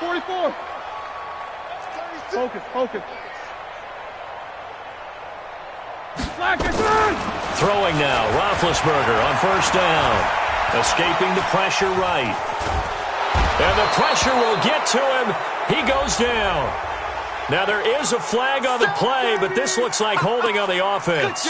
44. Focus, focus. Throwing now, Roethlisberger on first down. Escaping the pressure right. And the pressure will get to him. He goes down. Now there is a flag on the play, but this looks like holding on the offense.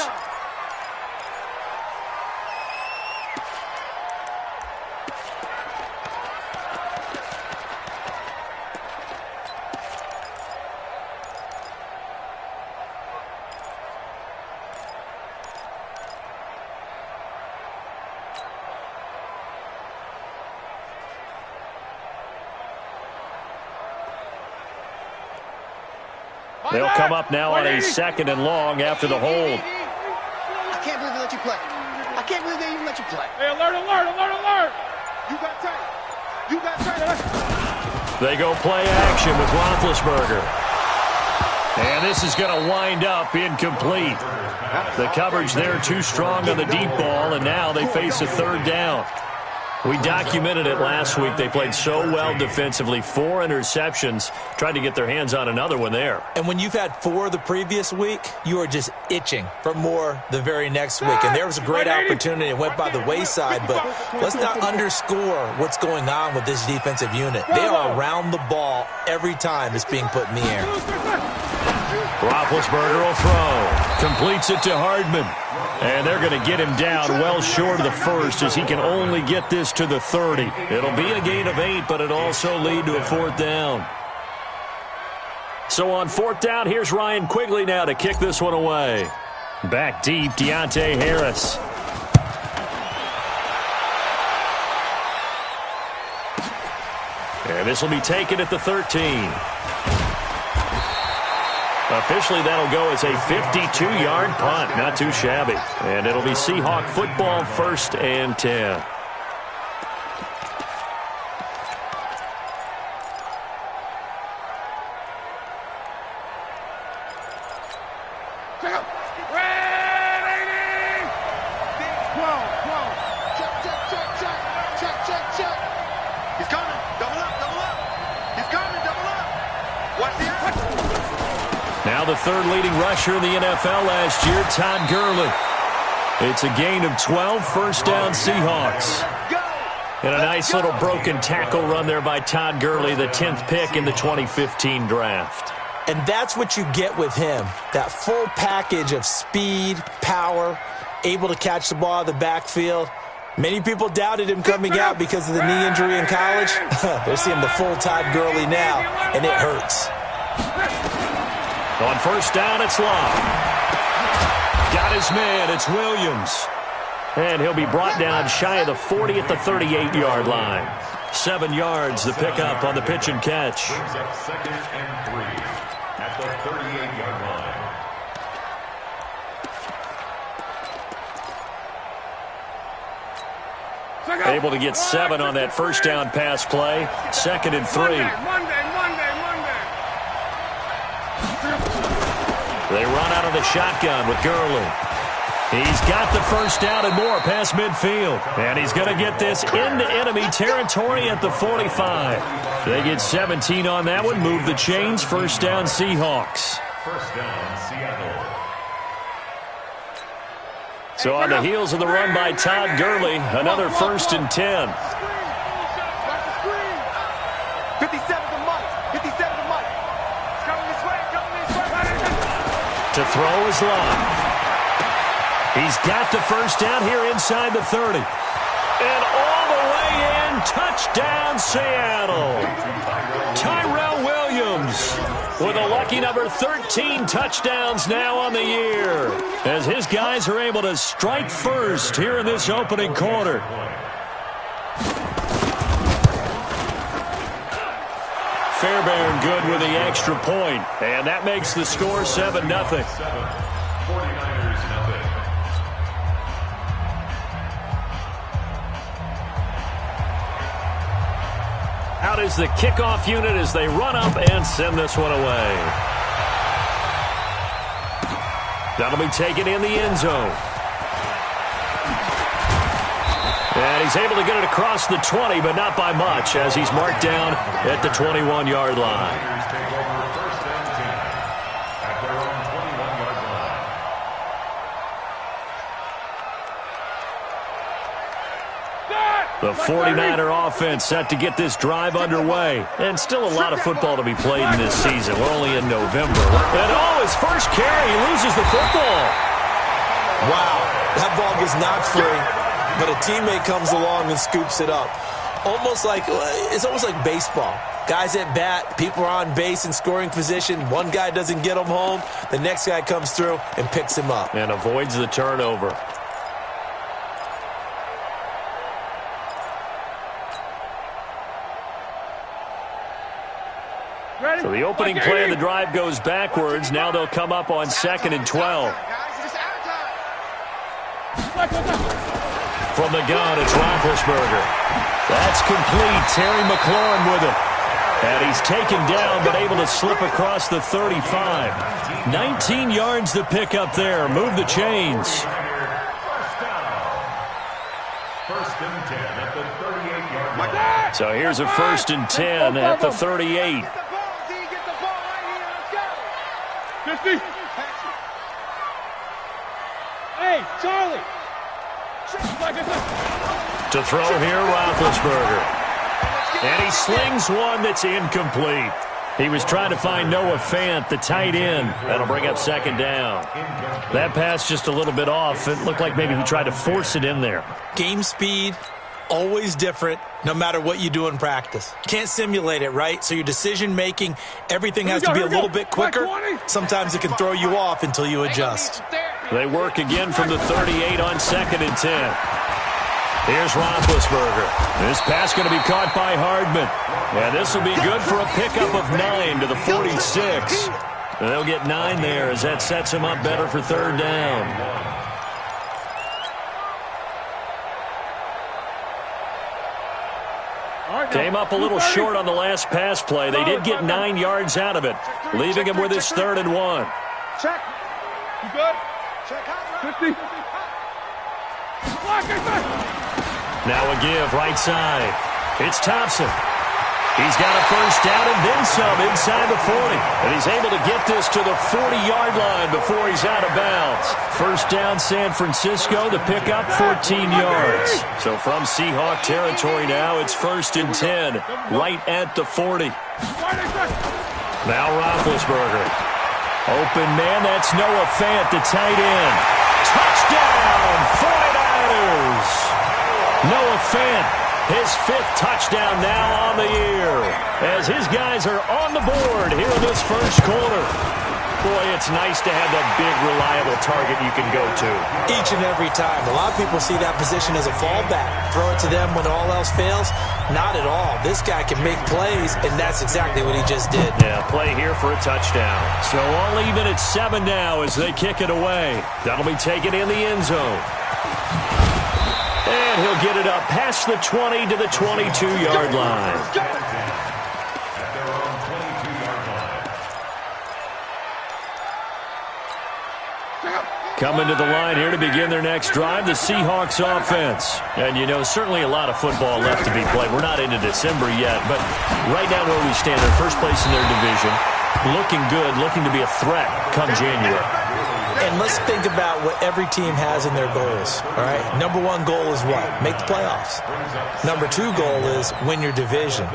They'll come up now on a 2nd and long after the hold. I can't believe they let you play. I can't believe they even let you play. Hey, alert, alert, alert, alert. You got tight. You got tight. They go play action with Roethlisberger. And this is going to wind up incomplete. The coverage there too strong on the deep ball, and now they face a 3rd down. We documented it last week. They played so well defensively. 4 interceptions. Tried to get their hands on another one there. And when you've had 4 the previous week, you are just itching for more the very next week. And there was a great opportunity. It went by the wayside, but let's not underscore what's going on with this defensive unit. They are around the ball every time it's being put in the air. Roethlisberger will throw. Completes it to Hardman. And they're going to get him down well short of the 1st as he can only get this to the 30. It'll be a gain of 8, but it'll also lead to a 4th down. So on 4th down, here's Ryan Quigley now to kick this one away. Back deep, Deontay Harris. And this will be taken at the 13. Officially, that'll go as a 52-yard punt. Not too shabby. And it'll be Seahawk football, 1st and 10. Now the 3rd leading rusher in the NFL last year, Todd Gurley. It's a gain of 12, 1st down Seahawks. And a nice little broken tackle run there by Todd Gurley, the 10th pick in the 2015 draft. And that's what you get with him, that full package of speed, power, able to catch the ball out of the backfield. Many people doubted him coming out because of the knee injury in college. They're seeing the full Todd Gurley now, and it hurts. On 1st down, it's Love. Got his man. It's Williams. And he'll be brought down shy of the 40 at the 38-yard line. 7 yards, the pickup on the pitch and catch. 2nd and 3 at the 38-yard line. Able to get 7 on that 1st down pass play. 2nd and 3. They run out of the shotgun with Gurley. He's got the 1st down and more past midfield. And he's going to get this into enemy territory at the 45. They get 17 on that one. Move the chains. 1st down Seahawks. 1st down Seattle. So on the heels of the run by Todd Gurley, another 1st and 10. 57 to Mike. 57 to Mike. It's coming this way. To throw is Love. He's got the 1st down here inside the 30. And all the way in, touchdown Seattle. Tyrell Williams with a lucky number 13 touchdowns now on the year, as his guys are able to strike first here in this opening quarter. Fairbairn good with the extra point, and that makes the score 7-0. 49ers nothing. Out is the kickoff unit as they run up and send this one away. That'll be taken in the end zone. And he's able to get it across the 20, but not by much, as he's marked down at the 21-yard line. Take over first and 10 at their own 21-yard line. The 49er offense set to get this drive underway. And still a lot of football to be played in this season. We're only in November. And his first carry, he loses the football. Wow, that ball gets knocked free, but a teammate comes along and scoops it up. It's almost like baseball. Guys at bat, people are on base in scoring position. One guy doesn't get him home. The next guy comes through and picks him up. And avoids the turnover. So the opening play of the drive goes backwards. Now they'll come up on 2nd and 12. From the gun, it's Roethlisberger. That's complete. Terry McLaurin with it. And he's taken down, but able to slip across the 35. 19 yards to pick up there. Move the chains. First and 10 at the 38-yard line. So here's a 1st and 10 at the 38. 50. Hey, Charlie. To throw here, Roethlisberger. And he slings one that's incomplete. He was trying to find Noah Fant, the tight end. That'll bring up 2nd down. That pass just a little bit off. It looked like maybe he tried to force it in there. Game speed, always different, no matter what you do in practice. Can't simulate it, right? So your decision-making, everything has to be a little bit quicker. Sometimes it can throw you off until you adjust. They work again from the 38 on 2nd and 10. Here's Roethlisberger. This pass going to be caught by Hardman. And this will be good for a pickup of 9 to the 46. And they'll get 9 there as that sets him up better for 3rd down. Came up a little short on the last pass play. They did get 9 yards out of it, leaving him with his 3rd and 1. Check. You good? Check. 50. Now a give right side. It's Thompson. He's got a 1st down and then some inside the 40. And he's able to get this to the 40-yard line before he's out of bounds. 1st down San Francisco. The pickup 14 yards. So from Seahawk territory now, it's 1st and 10 right at the 40. Now Roethlisberger. Open man, that's Noah Fant, the tight end. Touchdown, 49ers. Noah Fant. His 5th touchdown now on the year as his guys are on the board here in this 1st quarter. Boy, it's nice to have that big, reliable target you can go to. Each and every time. A lot of people see that position as a fallback. Throw it to them when all else fails. Not at all. This guy can make plays, and that's exactly what he just did. Yeah, play here for a touchdown. So all even at 7 now as they kick it away. That'll be taken in the end zone. And he'll get it up past the 20 to the 22-yard line. Coming to the line here to begin their next drive, the Seahawks offense. And, you know, certainly a lot of football left to be played. We're not into December yet, but right now where we stand, they're first place in their division. Looking good, looking to be a threat come January. And let's think about what every team has in their goals, all right? Number 1 goal is what? Make the playoffs. Number 2 goal is win your division.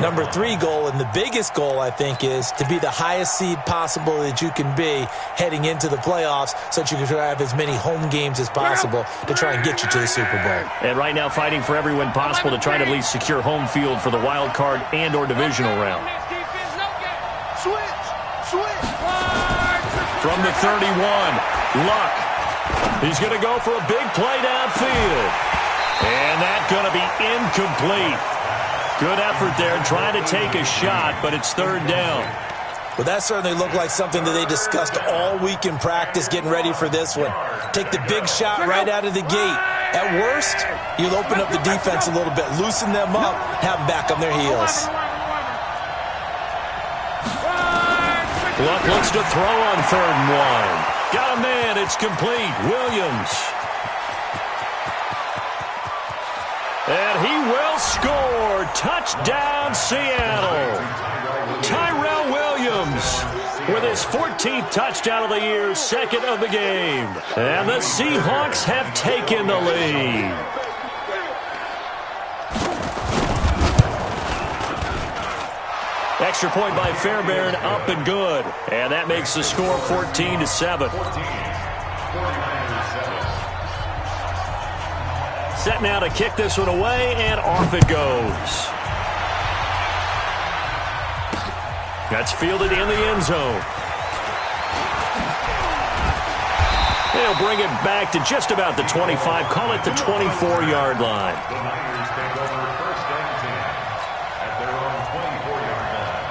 Number 3 goal, and the biggest goal, I think, is to be the highest seed possible that you can be heading into the playoffs so that you can have as many home games as possible to try and get you to the Super Bowl. And right now fighting for every win possible to try to at least secure home field for the wild card and or divisional round. From the 31, Luck. He's going to go for a big play downfield. And that's going to be incomplete. Good effort there, trying to take a shot, but it's 3rd down. Well, that certainly looked like something that they discussed all week in practice getting ready for this one. Take the big shot right out of the gate. At worst, you'll open up the defense a little bit, loosen them up, have them back on their heels. Luck looks to throw on 3rd and 1. Got a man, it's complete. Williams. And he will score. Touchdown, Seattle. Tyrell Williams with his 14th touchdown of the year, second of the game. And the Seahawks have taken the lead. Extra point by Fairbairn, up and good. And that makes the score 14-7. Set now to kick this one away, and off it goes. That's fielded in the end zone. They'll bring it back to just about the 25. Call it the 24-yard line. The Niners take over first and 10 at their own 24-yard line.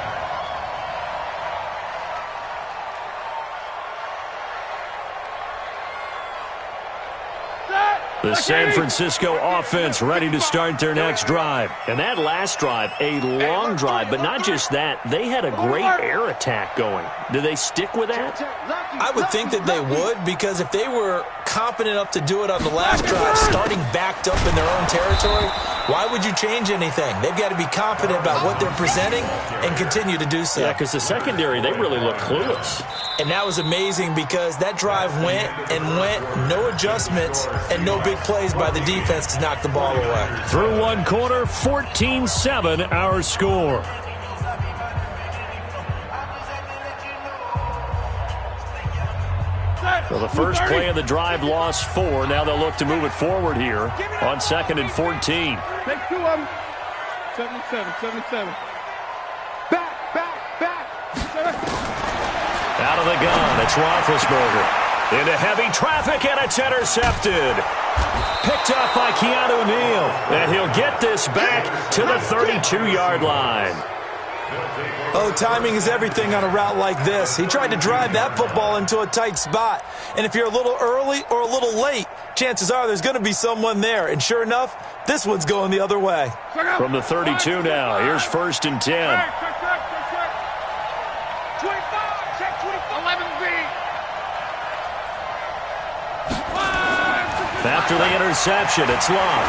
The San Francisco offense ready to start their next drive. And that last drive, a long drive, but not just that. They had a great air attack going. Do they stick with that? I would think that they would, because if they were confident enough to do it on the last drive, starting backed up in their own territory, why would you change anything? They've got to be confident about what they're presenting and continue to do so. Yeah, because the secondary, they really look clueless. And that was amazing because that drive went and went, no adjustments and no big plays by the defense to knock the ball away. Through one quarter, 14-7 our score. So the first play of the drive lost 4. Now they'll look to move it forward here on 2nd and 14. Take 2 of them. 77. Back. Out of the gun, it's Roethlisberger. Into heavy traffic, and it's intercepted. Picked up by Keanu Neal. And he'll get this back to the 32-yard line. Oh, timing is everything on a route like this. He tried to drive that football into a tight spot. And if you're a little early or a little late, chances are there's going to be someone there. And sure enough, this one's going the other way. From the 32 now, here's 1st and 10. Check. 25, check 25. 11B. After the interception, it's Love.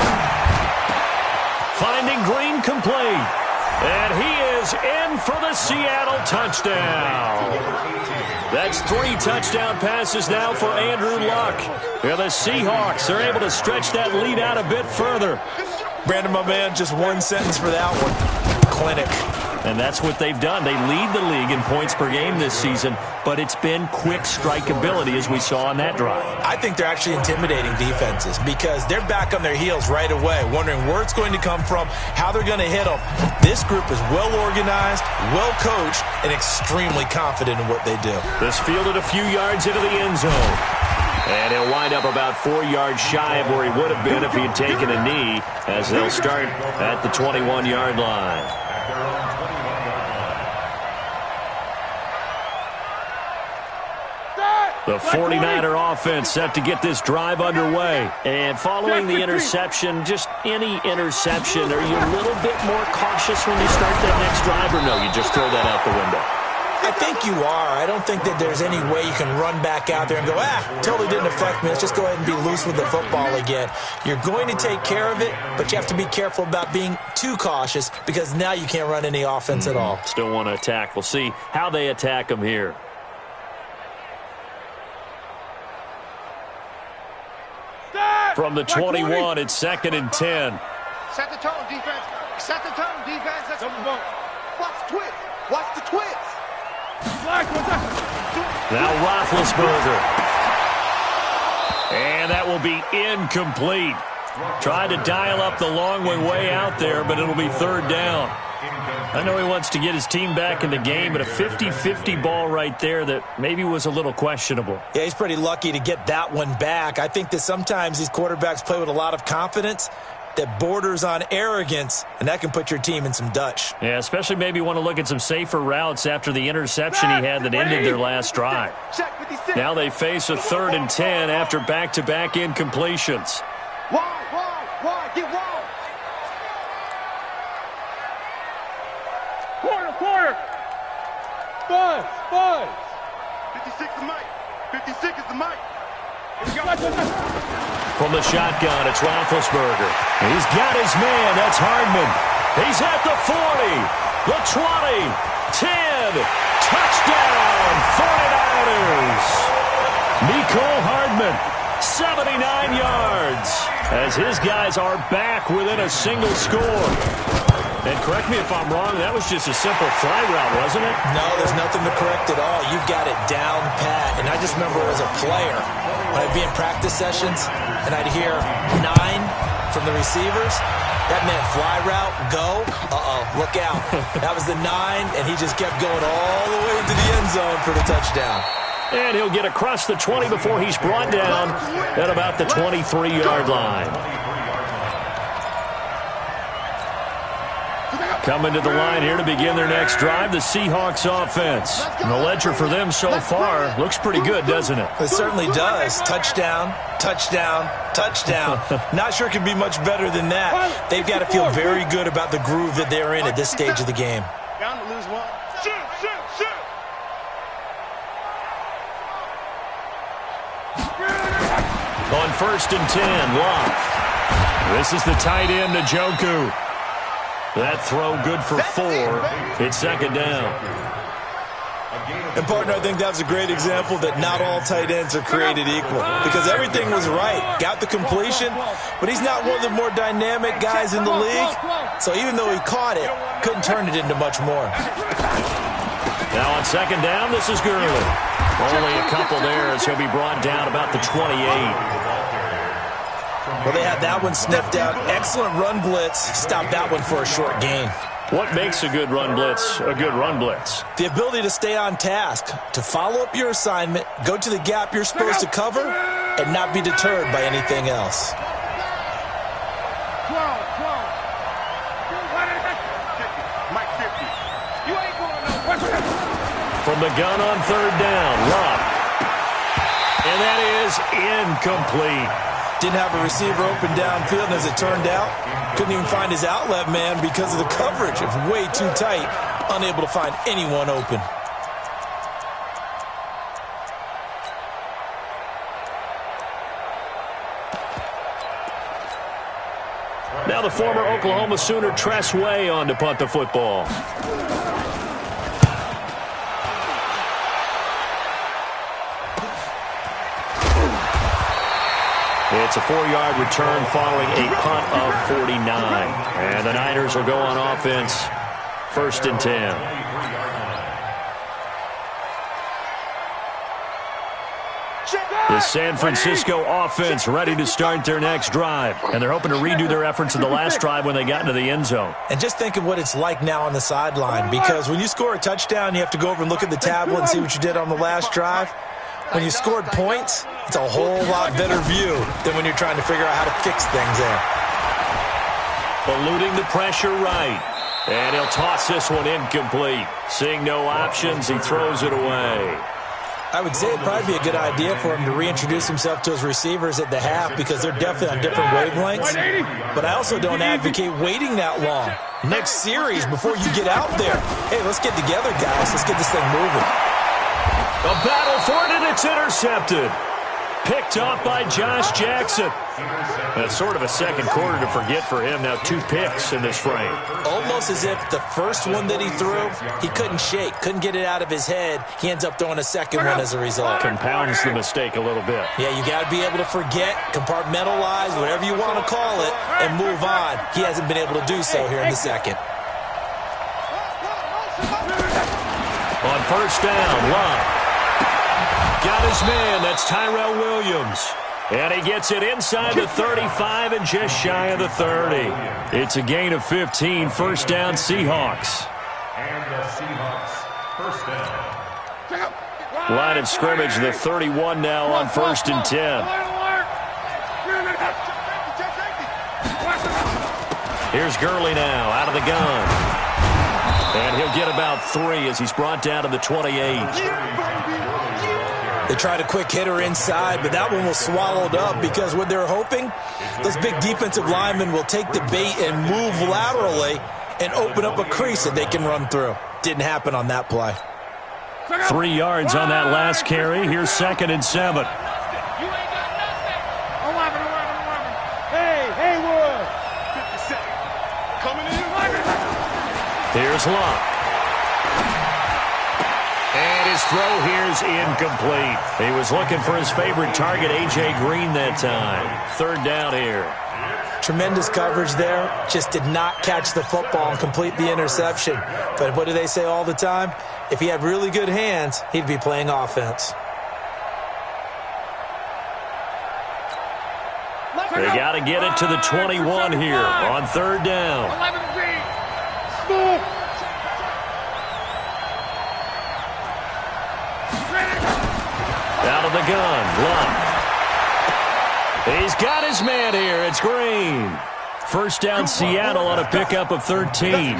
Finding Green complete. And he is in for the Seattle touchdown. That's 3 touchdown passes now for Andrew Luck. And the Seahawks are able to stretch that lead out a bit further. Brandon, my man, just one sentence for that one. Clinic. And that's what they've done. They lead the league in points per game this season, but it's been quick strike ability as we saw on that drive. I think they're actually intimidating defenses because they're back on their heels right away, wondering where it's going to come from, how they're going to hit them. This group is well organized, well coached, and extremely confident in what they do. This fielded a few yards into the end zone. And he'll wind up about 4 yards shy of where he would have been if he had taken a knee, as they'll start at the 21-yard line. The 49er offense set to get this drive underway. And following the interception, just any interception, are you a little bit more cautious when you start that next drive, or no, you just throw that out the window? I think you are. I don't think that there's any way you can run back out there and go, totally didn't affect me. Let's just go ahead and be loose with the football again. You're going to take care of it, but you have to be careful about being too cautious because now you can't run any offense at all. Still want to attack. We'll see how they attack them here. From the 21, it's 2nd and 10. Set the tone, defense. Set the tone, defense. That's Watch the twist. Watch the twist. Now Roethlisberger. And that will be incomplete. Tried to dial up the long way out there, but it'll be 3rd down. I know he wants to get his team back in the game, but a 50-50 ball right there that maybe was a little questionable. Yeah, he's pretty lucky to get that one back. I think that sometimes these quarterbacks play with a lot of confidence that borders on arrogance, and that can put your team in some Dutch. Yeah, especially maybe want to look at some safer routes after the interception he had that ended their last drive. Now they face a 3rd and 10 after back-to-back incompletions. Why? Get wide. Quarter. Buzz. 56 is Mike. 56 is the Mike. From the shotgun, it's Roethlisberger. He's got his man. That's Hardman. He's at the 40, the 20, 10. Touchdown, 49ers. Mecole Hardman, 79 yards, as his guys are back within a single score. And correct me if I'm wrong, that was just a simple fly route, wasn't it? No, there's nothing to correct at all. You've got it down pat. And I just remember as a player, when I'd be in practice sessions and I'd hear 9 from the receivers, that meant fly route, go, look out. That was the 9, and he just kept going all the way to the end zone for the touchdown. And he'll get across the 20 before he's brought down at about the 23-yard line. Coming to the line here to begin their next drive, the Seahawks offense. And the ledger for them so far looks pretty good, doesn't it? It certainly does. Touchdown, touchdown, touchdown. Not sure it could be much better than that. They've got to feel very good about the groove that they're in at this stage of the game. Down to lose one. On 1st and 10, Locke. This is the tight end, Njoku. That throw good for 4. It's second down. And, partner, I think that's a great example that not all tight ends are created equal, because everything was right. Got the completion, but he's not one of the more dynamic guys in the league. So even though he caught it, couldn't turn it into much more. Now on second down, this is Gurley. Only a couple there as he'll be brought down about the 28. Well, they had that one sniffed out. Excellent run blitz. Stopped that one for a short gain. What makes a good run blitz a good run blitz? The ability to stay on task, to follow up your assignment, go to the gap you're supposed to cover, and not be deterred by anything else. From the gun on third down, Locke. And that is incomplete. Didn't have a receiver open downfield, and as it turned out, couldn't even find his outlet man because of the coverage. It was way too tight, unable to find anyone open. Now the former Oklahoma Sooner Tress Way on to punt the football. It's a 4-yard return following a punt of 49. And the Niners will go on offense, 1st and 10. The San Francisco offense ready to start their next drive. And they're hoping to redo their efforts in the last drive when they got into the end zone. And just think of what it's like now on the sideline, because when you score a touchdown, you have to go over and look at the tablet and see what you did on the last drive. When you scored points, it's a whole lot better view than when you're trying to figure out how to fix things there. Eluding the pressure right. And he'll toss this one incomplete. Seeing no options, he throws it away. I would say it'd probably be a good idea for him to reintroduce himself to his receivers at the half, because they're definitely on different wavelengths. But I also don't advocate waiting that long. Next series, before you get out there, hey, let's get together, guys. Let's get this thing moving. A battle for it, and it's intercepted. Picked off by Josh Jackson. That's sort of a second quarter to forget for him. Now 2 picks in this frame. Almost as if the first one that he threw, he couldn't shake, couldn't get it out of his head. He ends up throwing a second one as a result. Compounds the mistake a little bit. Yeah, you got to be able to forget, compartmentalize, whatever you want to call it, and move on. He hasn't been able to do so here in the second. On first down, Locke. Got his man. That's Tyrell Williams. And he gets it inside the 35 and just shy of the 30. It's a gain of 15. First down, Seahawks. And the Seahawks, first down. Line of scrimmage, the 31 now on 1st and 10. Here's Gurley now out of the gun. And he'll get about 3 as he's brought down to the 28. They tried a quick hitter inside, but that one was swallowed up, because what they're hoping, those big defensive linemen will take the bait and move laterally and open up a crease that they can run through. Didn't happen on that play. 3 yards on that last carry. Here's 2nd and 7. Here's Love. And his throw here's incomplete. He was looking for his favorite target, A.J. Green, that time. Third down here. Tremendous coverage there. Just did not catch the football and complete the interception. But what do they say all the time? If he had really good hands, he'd be playing offense. They got to get it to the 21 here on third down. Out of the gun, Love. He's got his man here. It's Green. First down, Seattle on a pickup of 13.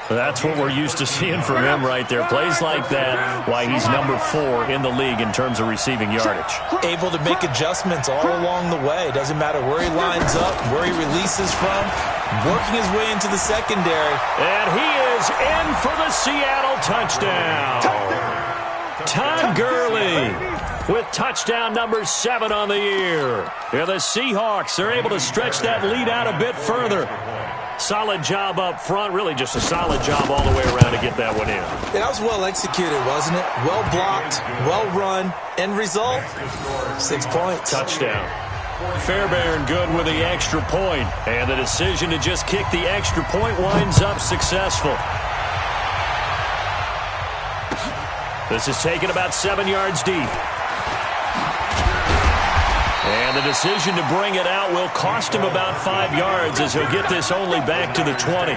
That's what we're used to seeing from him right there. Plays like that, why he's number 4 in the league in terms of receiving yardage. Able to make adjustments all along the way. Doesn't matter where he lines up, where he releases from, working his way into the secondary. And he is in for the Seattle touchdown. Todd Gurley with touchdown number 7 on the year. Yeah, the Seahawks are able to stretch that lead out a bit further. Solid job up front. Really just a solid job all the way around to get that one in. That was well executed, wasn't it? Well blocked, well run. End result, 6 points. Touchdown. Fairbairn good with the extra point. And the decision to just kick the extra point winds up successful. This is taken about 7 yards deep. And the decision to bring it out will cost him about 5 yards as he'll get this only back to the 20.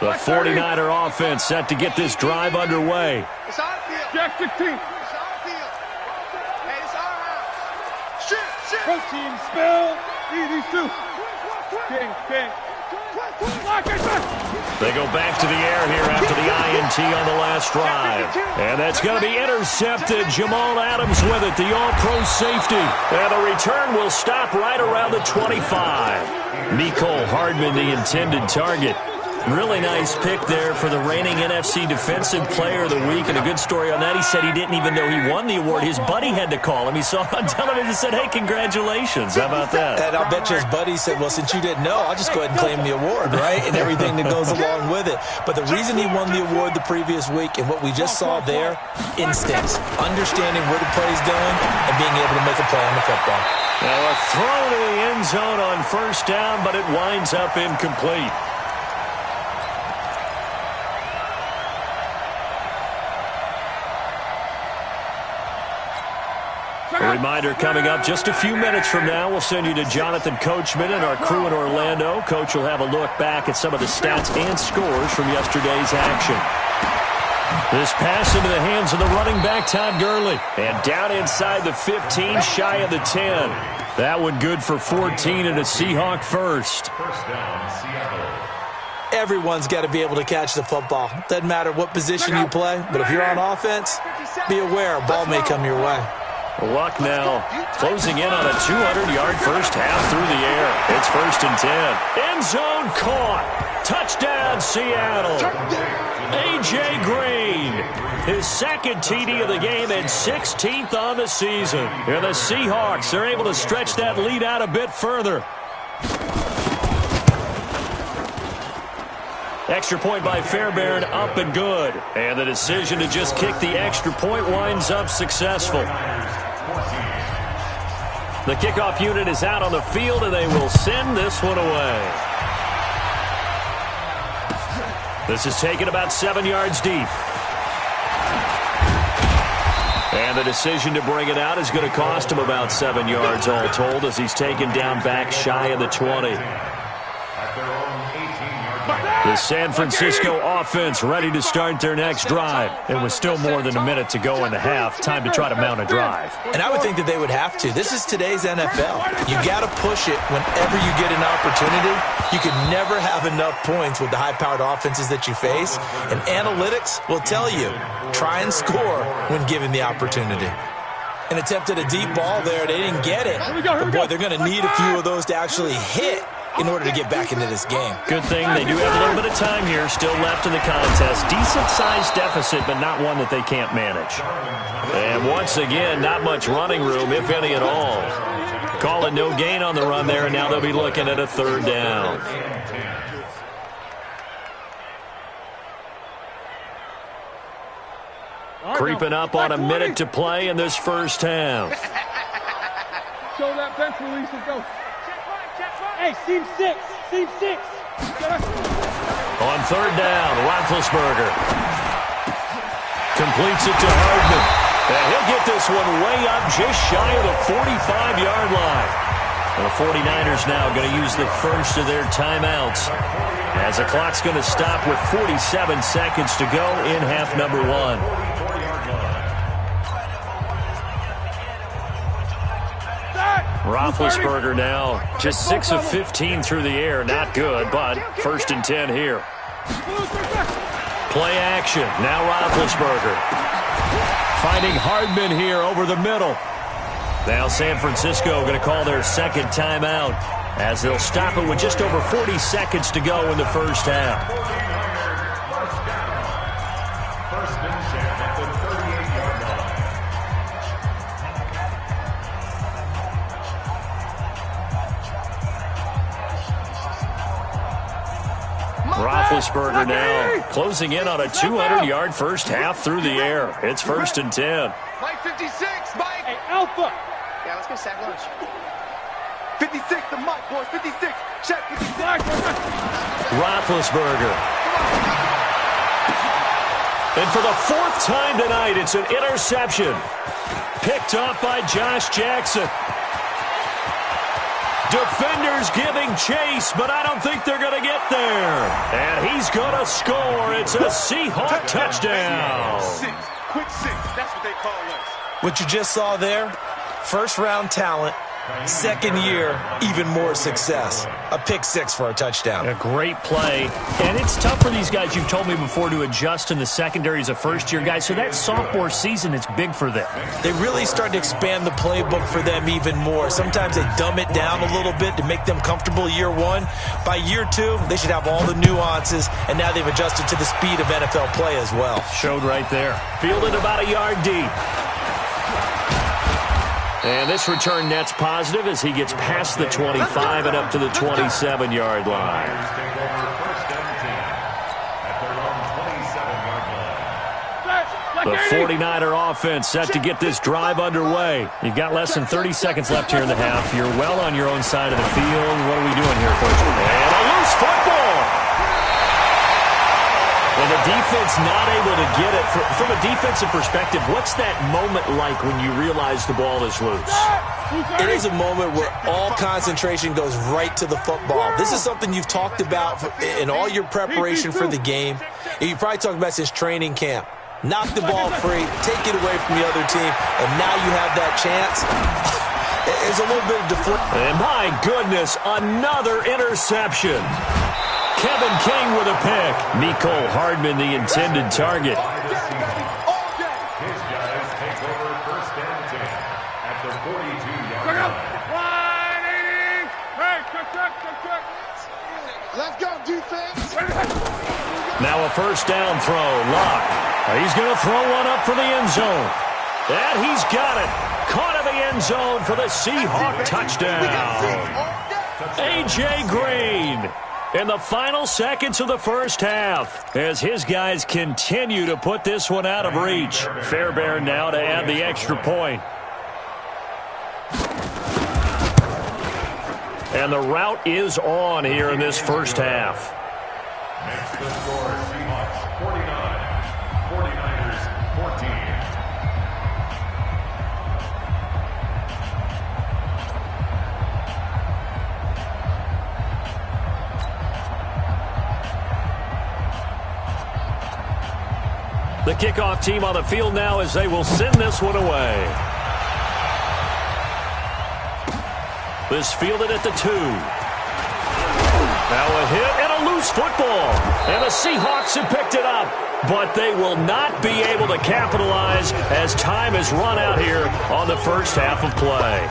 The 49er offense set to get this drive underway. It's our field. Jack 16. It's our field. Hey, it's our house. Shit. Protein spill. These two. King. Lock it back. They go back to the air here after the INT on the last drive. And that's going to be intercepted. Jamal Adams with it, the all-pro safety. And the return will stop right around the 25. Mecole Hardman, the intended target. Really nice pick there for the reigning NFC Defensive Player of the Week. And a good story on that, he said he didn't even know he won the award. His buddy had to call him. He saw it on television and said, hey, congratulations. How about that? And I'll bet you his buddy said, well, since you didn't know, I'll just go ahead and claim the award, right? And everything that goes along with it. But the reason he won the award the previous week and what we just saw there, instincts, understanding where the play's going and being able to make a play on the football. Now a throw to the end zone on first down, but it winds up incomplete. A reminder coming up just a few minutes from now, we'll send you to Jonathan Coachman and our crew in Orlando. Coach will have a look back at some of the stats and scores from yesterday's action. This pass into the hands of the running back, Todd Gurley. And down inside the 15, shy of the 10. That one good for 14 and a Seahawk first. First down, Seattle. Everyone's got to be able to catch the football. Doesn't matter what position you play, but if you're on offense, be aware a ball may come your way. Luck now closing in on a 200-yard first half through the air. It's 1st and 10. End zone caught. Touchdown, Seattle. A.J. Green, his second TD of the game and 16th on the season. And the Seahawks are able to stretch that lead out a bit further. Extra point by Fairbairn, up and good. And the decision to just kick the extra point winds up successful. The kickoff unit is out on the field, and they will send this one away. This is taken about 7 yards deep. And the decision to bring it out is going to cost him about 7 yards all told as he's taken down back shy of the 20. The San Francisco offense ready to start their next drive. And with still more than a minute to go in the half, time to try to mount a drive. And I would think that they would have to. This is today's NFL. You got to push it whenever you get an opportunity. You can never have enough points with the high-powered offenses that you face. And analytics will tell you, try and score when given the opportunity. And attempted a deep ball there. They didn't get it. But boy, they're going to need a few of those to actually hit in order to get back into this game. Good thing they do have a little bit of time here still left in the contest. Decent-sized deficit, but not one that they can't manage. And once again, not much running room, if any at all. Call it no gain on the run there, and now they'll be looking at a third down. Creeping up on a minute to play in this first half. Show that bench release and go. Hey, seam six. On third down, Roethlisberger completes it to Hardman. And he'll get this one way up just shy of the 45-yard line. And the 49ers now going to use the first of their timeouts, as the clock's going to stop with 47 seconds to go in half number one. Roethlisberger now just 6 of 15 through the air. Not good, but first and 10 here. Play action. Now Roethlisberger finding Hardman here over the middle. Now San Francisco going to call their second timeout, as they'll stop it with just over 40 seconds to go in the first half. First and 10 at the 38-yard line. Roethlisberger now closing in on a 200-yard first half through the air. It's first and 10. Mike 56, Mike. Hey, Alpha. Yeah, let's go sack lunch. 56 to Mike, boys. 56. Check 56. Roethlisberger. And for the fourth time tonight, it's an interception. Picked up by Josh Jackson. Defenders giving chase, but I don't think they're going to get there. And he's going to score. It's a Seahawk touchdown. Quick six. That's what they call us. What you just saw there, first-round talent, second year, even more success. A pick six for a touchdown. A great play. And it's tough for these guys, you've told me before, to adjust in the secondary as a first-year guy. So that sophomore season is big for them. They really start to expand the playbook for them even more. Sometimes they dumb it down a little bit to make them comfortable year one. By year two, they should have all the nuances, and now they've adjusted to the speed of NFL play as well. Showed right there. Fielded about a yard deep. And this return net's positive as he gets past the 25 and up to the 27-yard line. The 49er offense set to get this drive underway. You've got less than 30 seconds left here in the half. You're well on your own side of the field. What are we doing here, Coach? And a loose football! Well, the defense not able to get it. From a defensive perspective, what's that moment like when you realize the ball is loose? It is a moment where all concentration goes right to the football. This is something you've talked about in all your preparation for the game. And you probably talked about since training camp. Knock the ball free, take it away from the other team, and now you have that chance. It's a little bit of deflection. And my goodness, another interception. Kevin King with a pick. Mecole Hardman, the intended target. His guys take over first and 10 at the 42-yard line. 180. Hey, check. Let's go, defense. Now a first down throw. Lock. He's going to throw one up for the end zone. And he's got it. Caught in the end zone for the Seahawk touchdown. A.J. Green in the final seconds of the first half, as his guys continue to put this one out of reach. Fairbairn now to add the extra point. And the route is on here in this first half. Next to score, Seahawks 49, 49ers 14. The kickoff team on the field now as they will send this one away. This fielded at the 2. Now a hit and a loose football. And the Seahawks have picked it up. But they will not be able to capitalize as time has run out here on the first half of play.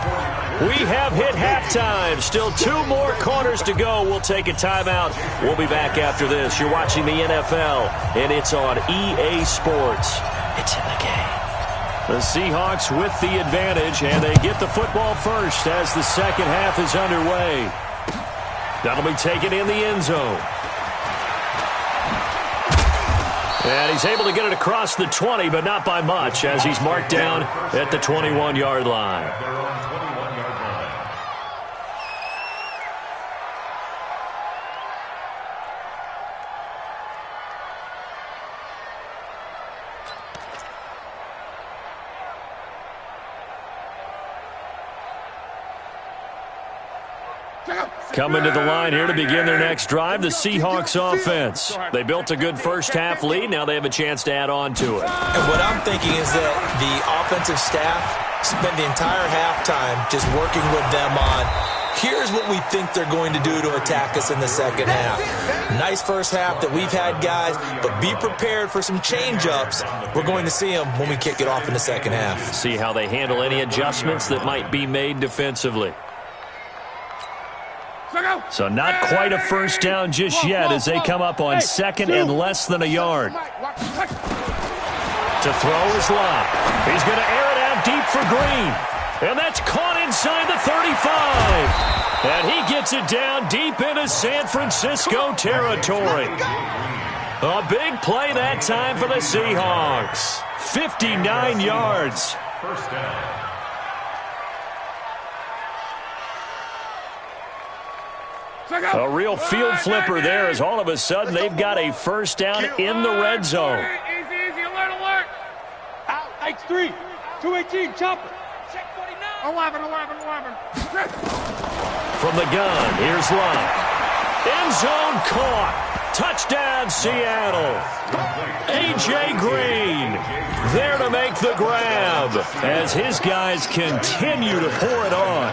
We have hit halftime. Still 2 more quarters to go. We'll take a timeout. We'll be back after this. You're watching the NFL, and it's on EA Sports. It's in the game. The Seahawks with the advantage, and they get the football first as the second half is underway. That'll be taken in the end zone. And he's able to get it across the 20, but not by much, as he's marked down at the 21-yard line. Coming to the line here to begin their next drive, the Seahawks offense. They built a good first-half lead. Now they have a chance to add on to it. And what I'm thinking is that the offensive staff spent the entire halftime just working with them on, here's what we think they're going to do to attack us in the second half. Nice first half that we've had, guys, but be prepared for some change-ups. We're going to see them when we kick it off in the second half. See how they handle any adjustments that might be made defensively. So not quite a first down just yet as they come up on second and less than a yard. To throw is Love. He's going to air it out deep for Green. And that's caught inside the 35. And he gets it down deep into San Francisco territory. A big play that time for the Seahawks. 59 yards. First down. A real field flipper there as all of a sudden they've got a first down in the red zone. Easy, alert. Out. X3, 218, chopper. Check 49. 11. From the gun, here's Love. End zone caught. Touchdown, Seattle. A.J. Green there to make the grab as his guys continue to pour it on.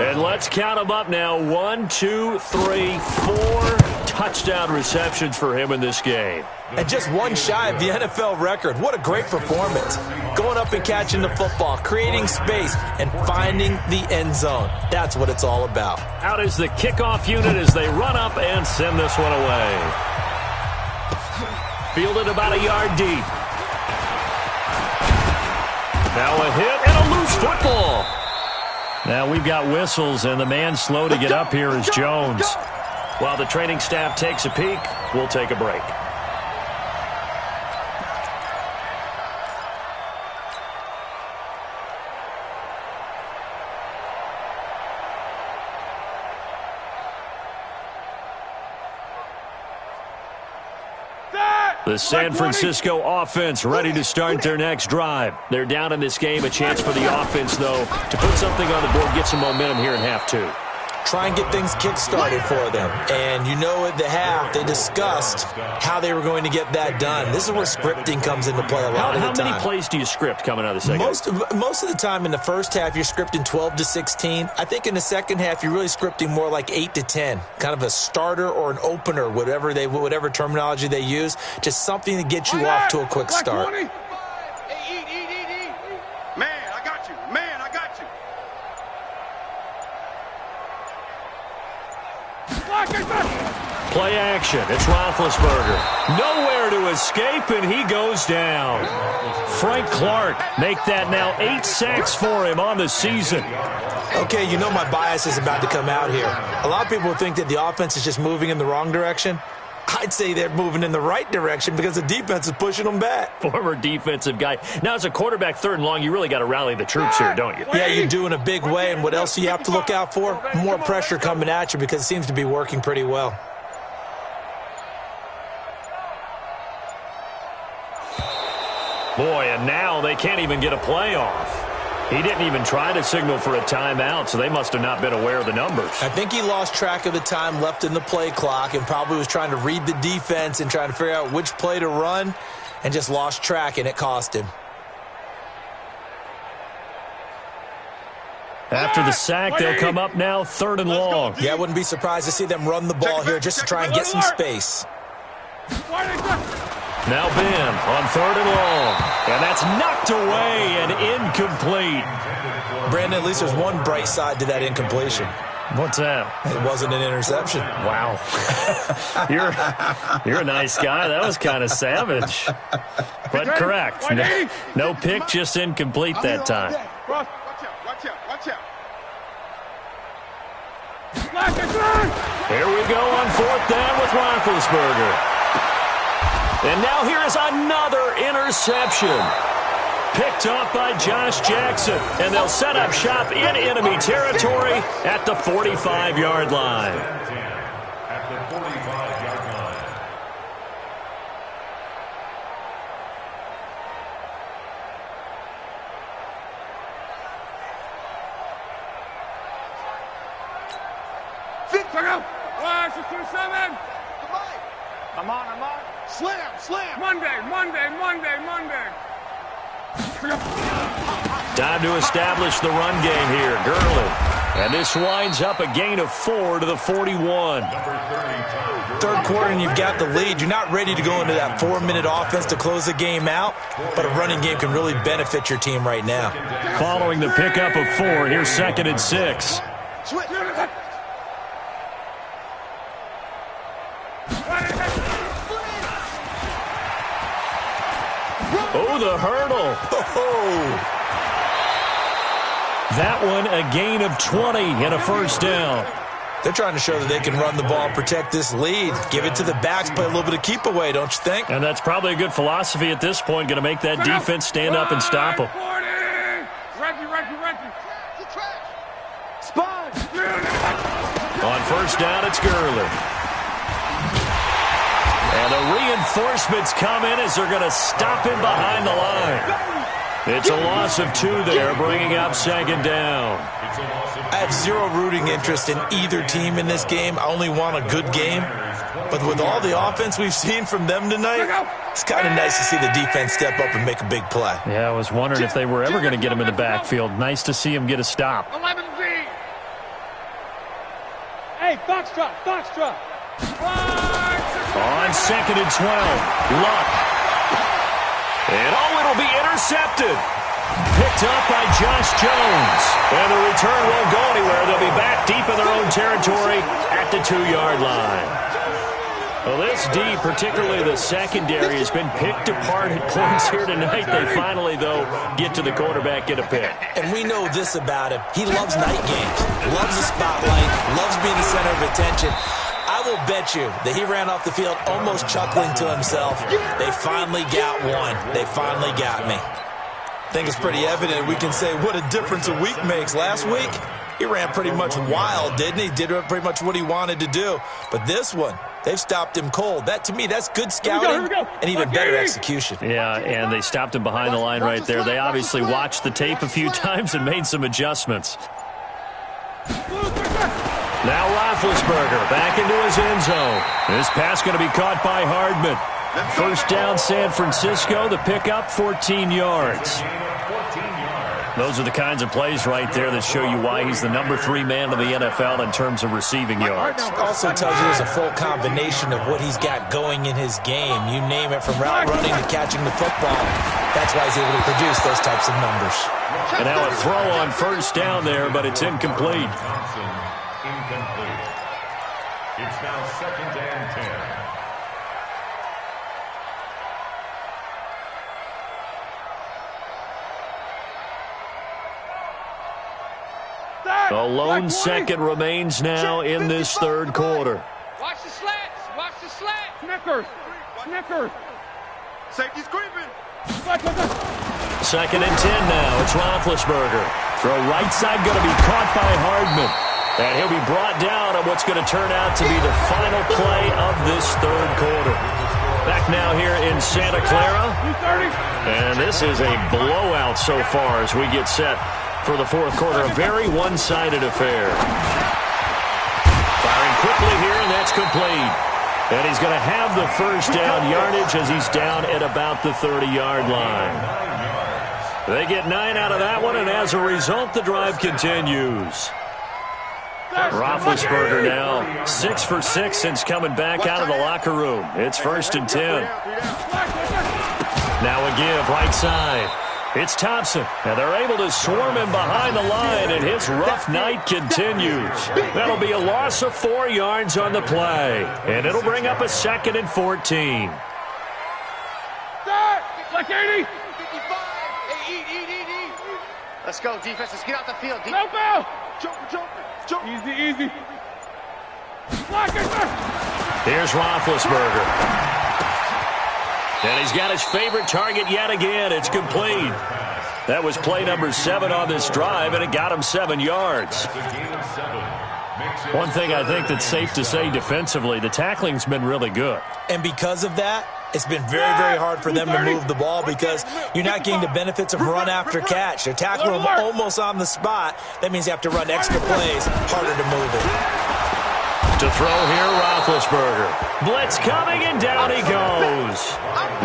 And let's count them up now. 1, 2, 3, 4 touchdown receptions for him in this game. And just one shy of the NFL record. What a great performance. Going up and catching the football, creating space, and finding the end zone. That's what it's all about. Out is the kickoff unit as they run up and send this one away. Fielded about a yard deep. Now a hit and a loose football. Now we've got whistles, and the man slow to get up here is Jones. While the training staff takes a peek, we'll take a break. The San Francisco offense ready to start their next drive. They're down in this game. A chance for the offense, though, to put something on the board, get some momentum here in half two. Try and get things kick-started for them. And you know at the half, they discussed how they were going to get that done. This is where scripting comes into play a lot of the time. How many plays do you script coming out of the second? Most of the time in the first half, you're scripting 12 to 16. I think in the second half, you're really scripting more like 8 to 10. Kind of a starter or an opener, whatever terminology they use. Just something to get you off to a quick start. Play action. It's Roethlisberger. Nowhere to escape, and he goes down. Frank Clark make that now 8 sacks for him on the season. Okay, you know my bias is about to come out here. A lot of people think that the offense is just moving in the wrong direction. I'd say they're moving in the right direction because the defense is pushing them back. Former defensive guy. Now, as a quarterback, 3rd and long, you really got to rally the troops here, don't you? Yeah, you do in a big way. And what else do you have to look out for? More pressure coming at you because it seems to be working pretty well. Boy, and now they can't even get a play off. He didn't even try to signal for a timeout, so they must have not been aware of the numbers. I think he lost track of the time left in the play clock and probably was trying to read the defense and trying to figure out which play to run and just lost track, and it cost him. After the sack, they'll come up now 3rd and long. Yeah, I wouldn't be surprised to see them run the ball here just to try and get some space. Now Ben on 3rd and long. And that's knocked away and incomplete. Brandon, at least there's one bright side to that incompletion. What's that? It wasn't an interception. Wow. You're a nice guy. That was kind of savage. But correct. No pick, just incomplete that time. Watch out. Here we go on 4th down with Roethlisberger. And now here is another interception. Picked up by Josh Jackson. And they'll set up shop in enemy territory at the 45-yard line. At the 45-yard line. Check out. 627. I'm on. Slam. Monday. Time to establish the run game here. Gurley. And this winds up a gain of 4 to the 41. Third quarter and you've got the lead. You're not ready to go into that 4-minute offense to close the game out, but a running game can really benefit your team right now. Following the pickup of 4, here's 2nd and 6. Switch. Oh, the hurdle. That one a gain of 20 and a first down. They're trying to show that they can run the ball, protect this lead. Give it to the backs, play a little bit of keep away, don't you think? And that's probably a good philosophy at this point. Going to make that defense stand up and stop them. Reggie. Spot. On first down, it's Gurley. And the reinforcements come in as they're going to stop him behind the line. It's a loss of 2 there, bringing up 2nd down. I have zero rooting interest in either team in this game. I only want a good game. But with all the offense we've seen from them tonight, it's kind of nice to see the defense step up and make a big play. Yeah, I was wondering if they were ever going to get him in the backfield. Nice to see him get a stop. 11Z. Hey, Foxtrot. On 2nd and 12, Luck. And it'll be intercepted. Picked up by Josh Jones. And the return won't go anywhere. They'll be back deep in their own territory at the 2-yard line. Well, this D, particularly the secondary, has been picked apart at points here tonight. They finally, though, get to the quarterback, get a pick. And we know this about him. He loves night games, loves the spotlight, loves being the center of attention. I will bet you that he ran off the field almost chuckling to himself. They finally got one. They finally got me. I think it's pretty evident we can say what a difference a week makes. Last week, he ran pretty much wild, didn't he? Did pretty much what he wanted to do. But this one, they've stopped him cold. That, to me, that's good scouting and even better execution. Yeah, and they stopped him behind the line right there. They obviously watched the tape a few times and made some adjustments. Now Roethlisberger back into his end zone. This pass going to be caught by Hardman. First down, San Francisco. The pickup, 14 yards. Those are the kinds of plays right there that show you why he's the number 3 man in the NFL in terms of receiving yards. Also tells you there's a full combination of what he's got going in his game. You name it, from route running to catching the football. That's why he's able to produce those types of numbers. And now a throw on first down there, but it's incomplete. Incomplete. It's now 2nd and 10. A lone second remains now in this third quarter. Watch the slats. Snickers. Safety's creeping. 2nd and 10 now. It's Roethlisberger. Throw right side going to be caught by Hardman. And he'll be brought down on what's going to turn out to be the final play of this third quarter. Back now here in Santa Clara. And this is a blowout so far as we get set for the fourth quarter. A very one-sided affair. Firing quickly here, and that's complete. And he's going to have the first down yardage as he's down at about the 30-yard line. They get 9 out of that one, and as a result, the drive continues. Roethlisberger now 6 for 6 since coming back out of the locker room. It's 1st and 10. Now a give right side. It's Thompson, and they're able to swarm him behind the line, and his rough night continues. That'll be a loss of 4 yards on the play, and it'll bring up a 2nd and 14. Like 80. 55. Hey, eat. Let's go, defense. Let's get out the field. No foul. Jump. Easy. Block it, sir. Here's Roethlisberger. And he's got his favorite target yet again. It's complete. That was play number 7 on this drive, and it got him 7 yards. One thing I think that's safe to say defensively, the tackling's been really good. And because of that, it's been very, very hard for them to move the ball because you're not getting the benefits of run after catch. They're tackling them almost on the spot. That means you have to run extra plays, harder to move it. To throw here, Roethlisberger. Blitz coming, and down he goes.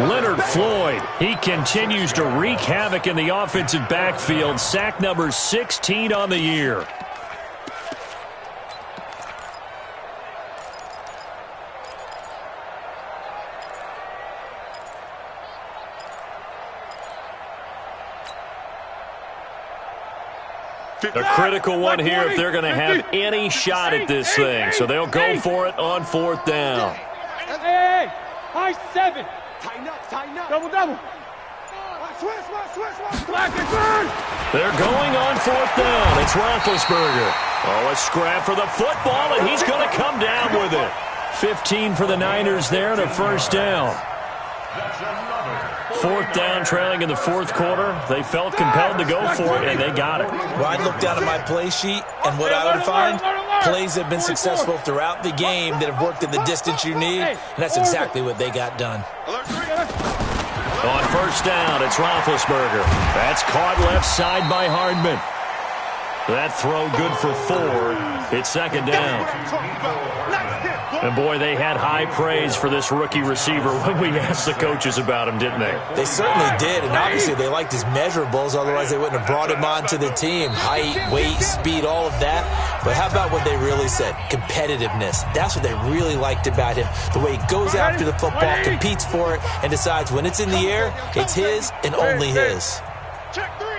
Leonard Floyd, he continues to wreak havoc in the offensive backfield. Sack number 16 on the year. A critical one here if they're going to have any shot at this thing. So they'll go for it on 4th down. Hey, high 7. Tighten up. Double. Switch. Black and burn. They're going on 4th down. It's Roethlisberger. Oh, a scrap for the football, and he's going to come down with it. 15 for the Niners there and a 1st down. 4th down, trailing in the 4th quarter. They felt compelled to go for it, and they got it. Well, I'd look down at my play sheet, and what I would find, plays that have been successful throughout the game that have worked in the distance you need, and that's exactly what they got done. On 1st down, it's Roethlisberger. That's caught left side by Hardman. That throw good for 4. It's 2nd down. And, boy, they had high praise for this rookie receiver when we asked the coaches about him, didn't they? They certainly did, and obviously they liked his measurables, otherwise they wouldn't have brought him onto the team. Height, weight, speed, all of that. But how about what they really said? Competitiveness. That's what they really liked about him. The way he goes after the football, competes for it, and decides when it's in the air, it's his and only his. Check three.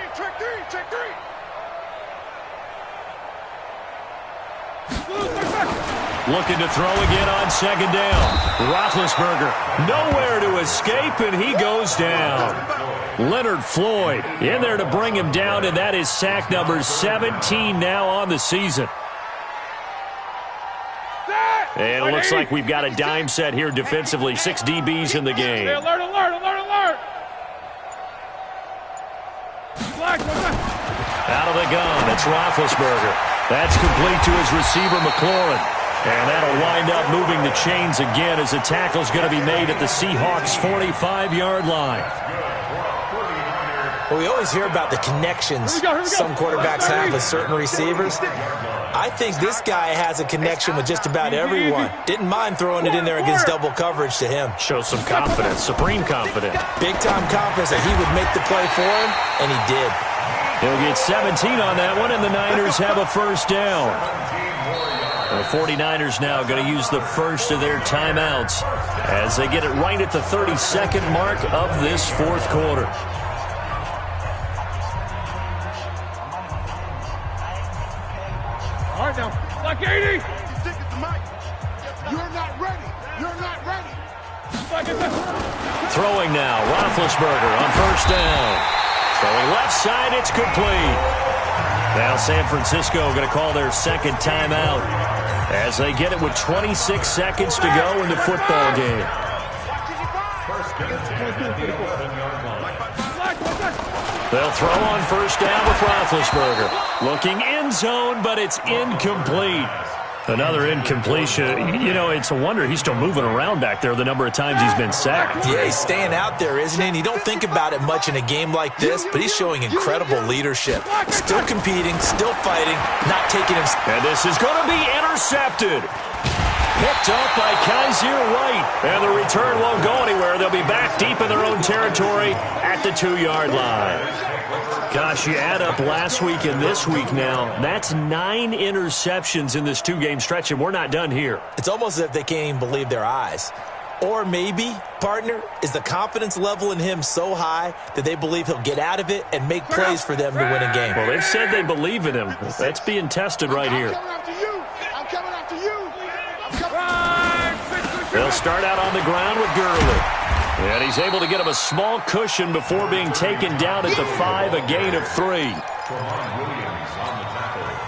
Looking to throw again on 2nd down. Roethlisberger nowhere to escape, and he goes down. Leonard Floyd in there to bring him down, and that is sack number 17 now on the season. And it looks like we've got a dime set here defensively. 6 DBs in the game. Alert. Out of the gun, it's Roethlisberger. That's complete to his receiver, McLaurin. And that'll wind up moving the chains again as the tackle's going to be made at the Seahawks' 45-yard line. Well, we always hear about the connections some quarterbacks have with certain receivers. I think this guy has a connection with just about everyone. Didn't mind throwing it in there against double coverage to him. Shows some confidence, supreme confidence. Big-time confidence that he would make the play for him, and he did. He'll get 17 on that one, and the Niners have a 1st down. The 49ers now going to use the first of their timeouts as they get it right at the 32nd mark of this 4th quarter. All right, now. Block 80. You're not ready. Throwing now, Roethlisberger on 1st down. Throwing left side, it's complete. Now San Francisco going to call their 2nd timeout as they get it with 26 seconds to go in the football game. They'll throw on 1st down with Roethlisberger. Looking end zone, but it's incomplete. Another incompletion. You know, it's a wonder he's still moving around back there the number of times he's been sacked. Yeah, he's staying out there, isn't he? And you don't think about it much in a game like this, but he's showing incredible leadership. Still competing, still fighting, not taking him. And this is going to be intercepted. Picked up by Kaiser White. And the return won't go anywhere. They'll be back deep in their own territory at the 2-yard line. Gosh, you add up last week and this week now, that's 9 interceptions in this 2-game stretch, and we're not done here. It's almost as if they can't even believe their eyes. Or maybe, partner, is the confidence level in him so high that they believe he'll get out of it and make plays for them to win a game. Well, they've said they believe in him. That's being tested right here. I'm coming after you. They'll start out on the ground with Gurley. And he's able to get him a small cushion before being taken down at the 5, a gain of 3. Williams on the tackle.